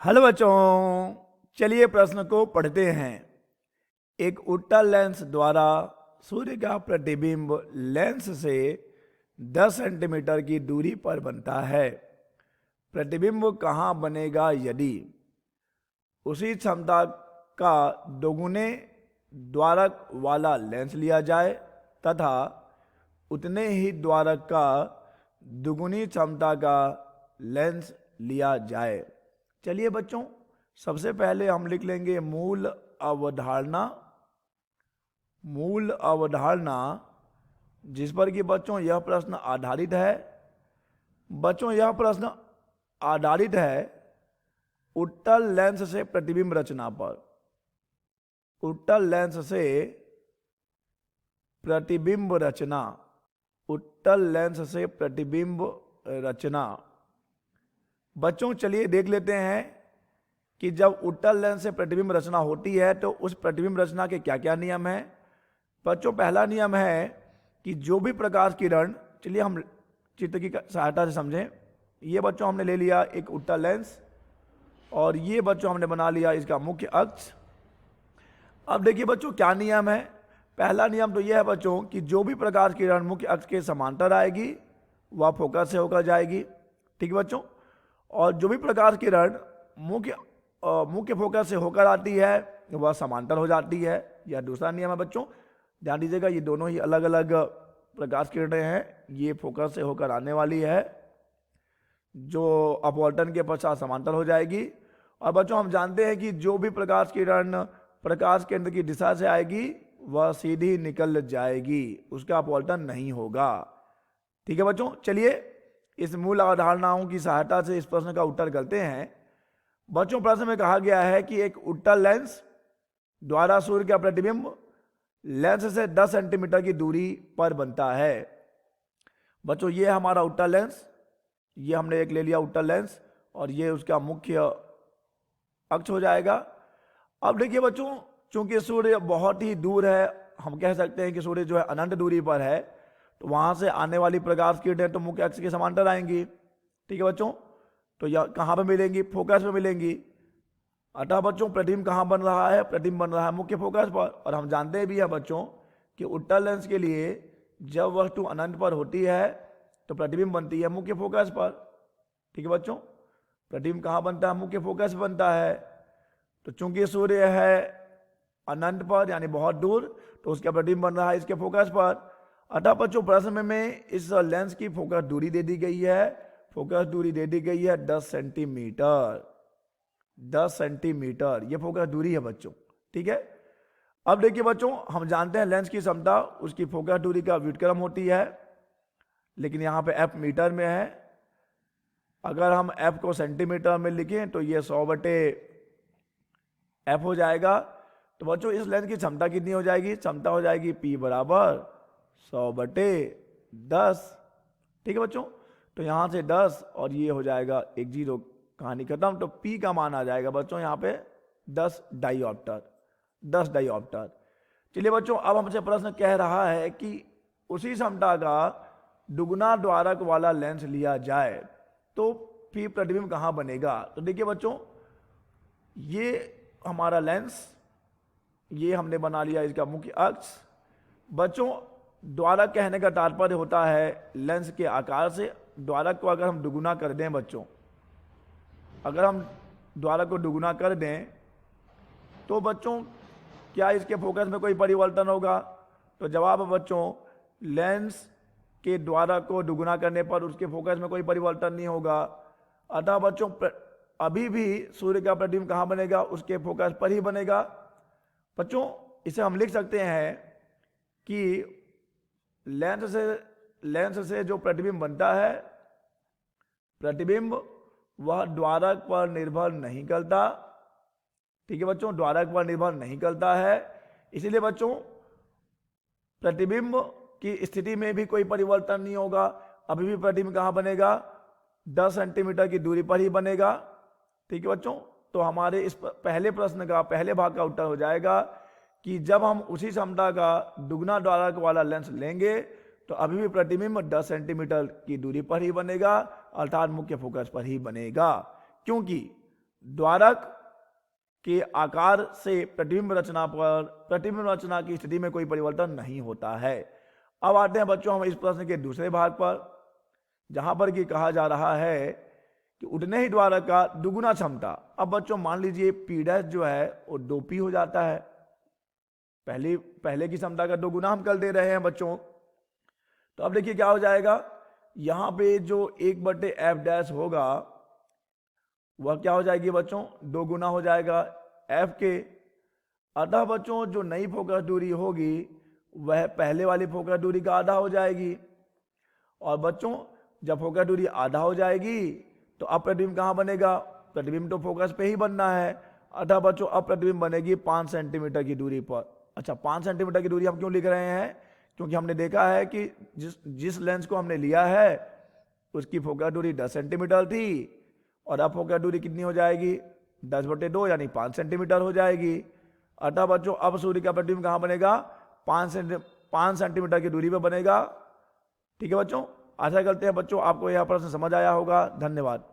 Hello बच्चों, चलिए प्रश्न को पढ़ते हैं। एक उत्तल लेंस द्वारा सूर्य का प्रतिबिंब लेंस से 10 सेंटीमीटर की दूरी पर बनता है। प्रतिबिंब कहाँ बनेगा यदि उसी क्षमता का दोगुने द्वारक वाला लेंस लिया जाए तथा उतने ही द्वारक का दुगुनी क्षमता का लेंस लिया जाए। चलिए बच्चों, सबसे पहले हम लिख लेंगे मूल अवधारणा। मूल अवधारणा जिस पर कि बच्चों यह प्रश्न आधारित है। बच्चों यह प्रश्न आधारित है उत्तल लेंस से प्रतिबिंब रचना पर। उत्तल लेंस से प्रतिबिंब रचना। उत्तल लेंस से प्रतिबिंब रचना। बच्चों चलिए देख लेते हैं कि जब उत्तल लेंस से प्रतिबिंब रचना होती है तो उस प्रतिबिंब रचना के क्या क्या नियम हैं। बच्चों पहला नियम है कि जो भी प्रकाश किरण, चलिए हम चित्र की सहायता से समझें। ये बच्चों हमने ले लिया एक उत्तल लेंस और ये बच्चों हमने बना लिया इसका मुख्य अक्ष। अब देखिए बच्चों क्या नियम है। पहला नियम तो यह है बच्चों कि जो भी प्रकाश किरण मुख्य अक्ष के समांतर आएगी वह फोकस से होकर जाएगी। ठीक है बच्चों। और जो भी प्रकाश किरण मुख्य फोकस से होकर आती है वह समांतर हो जाती है। यह दूसरा नियम है बच्चों, ध्यान दीजिएगा। ये दोनों ही अलग अलग प्रकाश किरणें हैं। ये फोकस से होकर आने वाली है जो अपवर्तन के पश्चात समांतर हो जाएगी। और बच्चों हम जानते हैं कि जो भी प्रकाश किरण प्रकाश केंद्र की दिशा से आएगी वह सीधी निकल जाएगी, उसका अपवर्तन नहीं होगा। ठीक है बच्चों। चलिए इस मूल अवधारणाओं की सहायता से इस प्रश्न का उत्तर करते हैं। बच्चों प्रश्न में कहा गया है कि एक उत्तल लेंस द्वारा सूर्य का प्रतिबिंब लेंस से 10 सेंटीमीटर की दूरी पर बनता है। बच्चों ये हमारा उत्तल लेंस, ये हमने एक ले लिया उत्तल लेंस और ये उसका मुख्य अक्ष हो जाएगा। अब देखिए बच्चों, चूंकि सूर्य बहुत ही दूर है, हम कह सकते हैं कि सूर्य जो है अनंत दूरी पर है, तो वहां से आने वाली प्रकाश किरणें तो मुख्य अक्ष के समांतर आएंगी। ठीक है बच्चों। तो यह कहाँ पर मिलेंगी? फोकस में मिलेंगी। अतः बच्चों प्रतिबिंब कहाँ बन रहा है? प्रतिबिंब बन रहा है मुख्य फोकस पर। और हम जानते भी हैं बच्चों कि उत्तल लेंस के लिए जब वस्तु अनंत पर होती है तो प्रतिबिंब बनती है मुख्य फोकस पर। ठीक है बच्चों। प्रतिबिंब कहाँ बनता है? मुख्य फोकस बनता है। तो चूंकि सूर्य है अनंत पर यानी बहुत दूर, तो उसका प्रतिबिंब बन रहा है इसके फोकस पर। अतः बच्चों प्रश्न में इस लेंस की फोकस दूरी दे दी गई है। फोकस दूरी दे दी गई है 10 सेंटीमीटर। 10 सेंटीमीटर ये फोकस दूरी है बच्चों। ठीक है। अब देखिए बच्चों, हम जानते हैं लेंस की क्षमता उसकी फोकस दूरी का व्युत्क्रम होती है, लेकिन यहाँ पे एफ मीटर में है। अगर हम एफ को सेंटीमीटर में लिखें तो ये 100/f हो जाएगा। तो बच्चों इस लेंस की क्षमता कितनी हो जाएगी? क्षमता हो जाएगी P बराबर 100/10। ठीक है बच्चों। तो यहाँ से 10 और ये हो जाएगा 1 0, कहानी खत्म। तो P का मान आ जाएगा बच्चों यहाँ पे 10 डाईऑप्टर। 10 डाईऑप्टर। चलिए बच्चों, अब हमसे प्रश्न कह रहा है कि उसी क्षमता का दुगुना द्वारक वाला लेंस लिया जाए तो फिर प्रतिबिंब कहाँ बनेगा? तो देखिए बच्चों, ये हमारा लेंस, ये हमने बना लिया इसका मुख्य अक्ष। बच्चों द्वारक कहने का तात्पर्य होता है लेंस के आकार से। द्वारक को अगर हम दुगुना कर दें बच्चों, अगर हम द्वारक को दुगुना कर दें तो बच्चों क्या इसके फोकस में कोई परिवर्तन होगा? तो जवाब है बच्चों, लेंस के द्वारक को दुगुना करने पर उसके फोकस में कोई परिवर्तन नहीं होगा। अतः बच्चों अभी भी सूर्य का प्रतिबिंब कहाँ बनेगा? उसके फोकस पर ही बनेगा। बच्चों इसे हम लिख सकते हैं कि लेंस से जो प्रतिबिंब बनता है, प्रतिबिंब वह द्वारक पर निर्भर नहीं करता। ठीक है बच्चों, द्वारक पर निर्भर नहीं करता है। इसीलिए बच्चों प्रतिबिंब की स्थिति में भी कोई परिवर्तन नहीं होगा। अभी भी प्रतिबिंब कहाँ बनेगा? 10 सेंटीमीटर की दूरी पर ही बनेगा। ठीक है बच्चों। तो हमारे इस पहले प्रश्न का पहले भाग का उत्तर हो जाएगा कि जब हम उसी क्षमता का दुगना द्वारक वाला लेंस लेंगे तो अभी भी प्रतिबिंब 10 सेंटीमीटर की दूरी पर ही बनेगा, अर्थात मुख्य फोकस पर ही बनेगा। क्योंकि द्वारक के आकार से प्रतिबिंब रचना पर प्रतिबिंब रचना की स्थिति में कोई परिवर्तन नहीं होता है। अब आते हैं बच्चों हम इस प्रश्न के दूसरे भाग पर, जहां पर कि कहा जा रहा है कि उतने ही द्वारक का दुगुना क्षमता। अब बच्चों मान लीजिए P डैश जो है वो 2P हो जाता है, पहले की क्षमता का दोगुना हम कर दे रहे हैं बच्चों। तो अब देखिए क्या हो जाएगा, यहां पे जो 1/F डैश होगा वह क्या हो जाएगी बच्चों, 2 गुना हो जाएगा F के। अतः बच्चों जो नई फोकस दूरी होगी वह पहले वाली फोकस दूरी का आधा हो जाएगी। और बच्चों जब फोकस दूरी आधा हो जाएगी तो अब प्रतिबिंब कहाँ बनेगा, प्रतिबिंब तो फोकस पे ही बनना है। अतः बच्चों अब प्रतिबिंब बनेगी 5 सेंटीमीटर की दूरी पर। अच्छा 5 सेंटीमीटर की दूरी हम क्यों लिख रहे हैं, क्योंकि हमने देखा है कि जिस लेंस को हमने लिया है उसकी फोकस दूरी 10 सेंटीमीटर थी और अब फोकस दूरी कितनी हो जाएगी, 10/2 यानी 5 सेंटीमीटर हो जाएगी। अतः बच्चों अब सूर्य का प्रतिबिंब कहाँ बनेगा, 5 सेंटीमीटर की दूरी पर बनेगा। ठीक है बच्चों, आशा करते हैं बच्चों आपको यह प्रश्न समझ आया होगा। धन्यवाद।